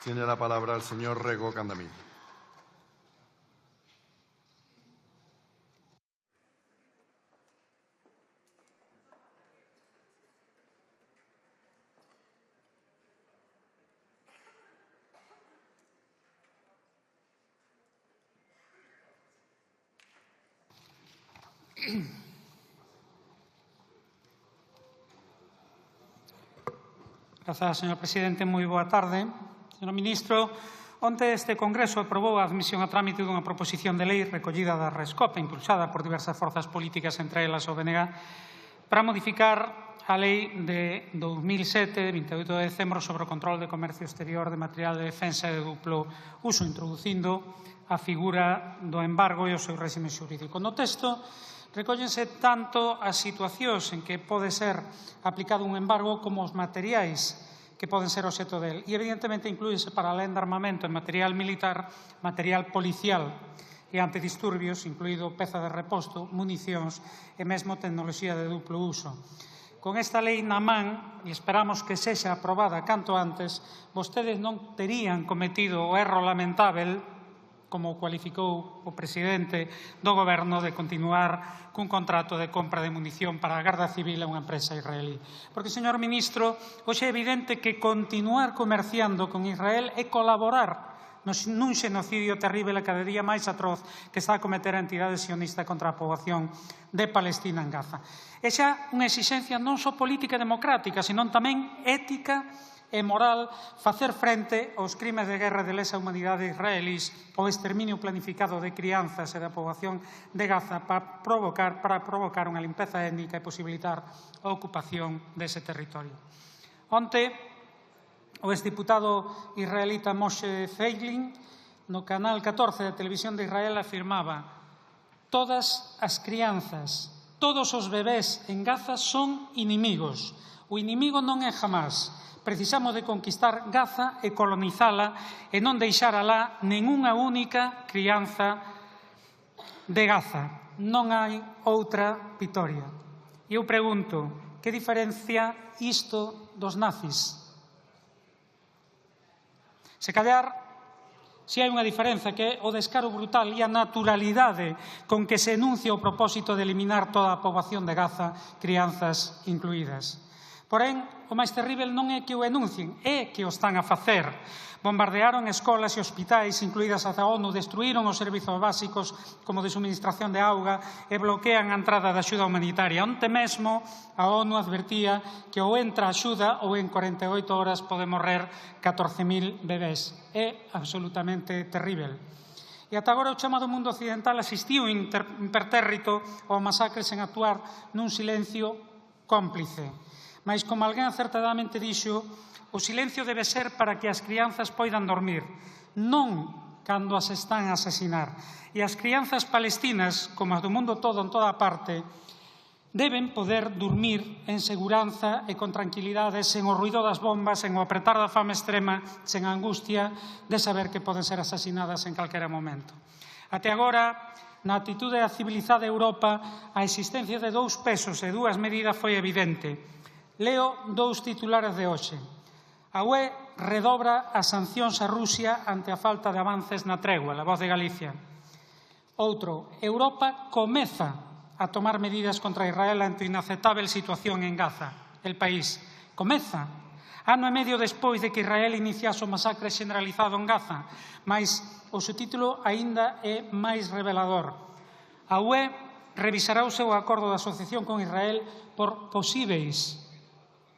Tiene la palabra el señor Rego Candamil. Grazas, señor presidente. Moi boa tarde. Señor ministro, onte este Congreso aprobou a admisión a trámite dunha proposición de lei recollida da Rescope, impulsada por diversas forzas políticas, entre elas o BNG, para modificar a lei de 2007, 28 de decembro, sobre o control de comercio exterior de material de defensa de duplo uso, introducindo a figura do embargo e o seu réxime xurídico. No texto recóllense tanto as situacións en que pode ser aplicado un embargo como os materiais que poden ser obxecto del. E, evidentemente, inclúyese para alén de armamento en material militar, material policial e antidisturbios, incluído peza de reposto, municións e mesmo tecnoloxía de duplo uso. Con esta lei na man, e esperamos que sexa aprobada canto antes, vostedes non terían cometido o erro lamentável, como cualificou o presidente do Goberno, de continuar cun contrato de compra de munición para a Garda Civil a unha empresa israelí. Porque, señor ministro, hoxe é evidente que continuar comerciando con Israel é colaborar nun xenocidio terrible e cada día máis atroz que está a cometer a entidade sionista contra a poboación de Palestina en Gaza. É xa unha exixencia non só política e democrática, senón tamén ética e moral facer frente aos crimes de guerra de lesa humanidade israelís, o exterminio planificado de crianzas e da poboación de Gaza para provocar unha limpeza étnica e posibilitar a ocupación dese territorio. Onte, o exdiputado israelita Moshe Feiglin, no canal 14 da televisión de Israel, afirmaba: todas as crianzas, todos os bebés en Gaza son inimigos. O inimigo non é Hamás. Precisamos de conquistar Gaza e colonizala e non deixar alá ningunha única crianza de Gaza. Non hai outra vitoria. E eu pregunto, que diferencia isto dos nazis? Se callar, se hai unha diferenza, que é o descaro brutal e a naturalidade con que se enuncia o propósito de eliminar toda a poboación de Gaza, crianzas incluídas. Porén, o máis terrível non é que o enuncien, é que o están a facer. Bombardearon escolas e hospitais, incluídas as da ONU, destruíron os servizos básicos como de suministración de auga e bloquean a entrada da axuda humanitaria. Onte mesmo a ONU advertía que ou entra axuda ou en 48 horas pode morrer 14.000 bebés. É absolutamente terrível. E ata agora o chamado mundo occidental asistiu impertérrito ao masacre sen actuar nun silencio cómplice. Mas, como alguén acertadamente dixo, o silencio debe ser para que as crianzas poidan dormir, non cando as están a asesinar. E as crianzas palestinas, como as do mundo todo, en toda parte, deben poder dormir en seguranza e con tranquilidade, sen o ruido das bombas, sen o apretar da fame extrema, sen a angustia de saber que poden ser asasinadas en calquera momento. Até agora, na atitude da civilizada Europa, a existencia de dous pesos e dúas medidas foi evidente. Leo dous titulares de hoxe. A UE redobra as sancións a Rusia ante a falta de avances na tregua, La Voz de Galicia. Outro, Europa comeza a tomar medidas contra Israel ante a inaceptável situación en Gaza. El País. Comeza. Ano e medio despois de que Israel iniciase o masacre generalizado en Gaza, mas o subtítulo aínda é máis revelador. A UE revisará o seu acordo de asociación con Israel por posíveis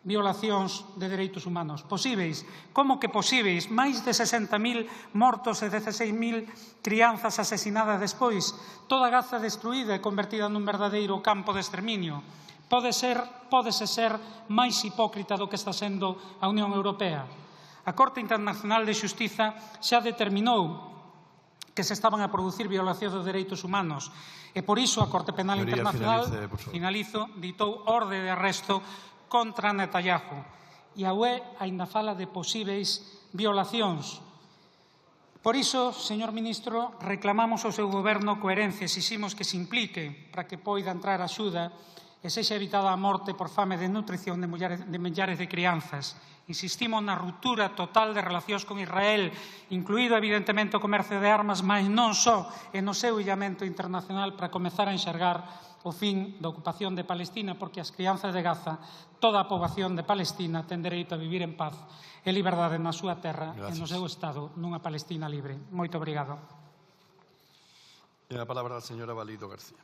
violacións de dereitos humanos. Posíveis. Como que posíveis? Máis de 60.000 mortos e 16.000 crianzas asesinadas despois. Toda Gaza destruída e convertida nun verdadeiro campo de exterminio. Pódese ser máis hipócrita do que está sendo a Unión Europea. A Corte Internacional de Xustiza xa determinou que se estaban a producir violacións dos dereitos humanos e por iso a Corte Penal Internacional, ditou orde de arresto contra Netanyahu. E a UE aínda fala de posíveis violacións. Por iso, señor ministro, reclamamos ao seu goberno coherencia, exiximos que se implique para que poida entrar axuda e sexa evitada a morte por fame de nutrición de millares de crianzas. Insistimos na ruptura total de relacións con Israel, incluído evidentemente o comercio de armas, mas non só, e no seu illamento internacional para comezar a enxergar o fin da ocupación de Palestina, porque as crianzas de Gaza, toda a poboación de Palestina, ten dereito a vivir en paz e liberdade na súa terra e no seu Estado, nunha Palestina libre. Moito obrigado. Tiene la palabra la señora Valido García.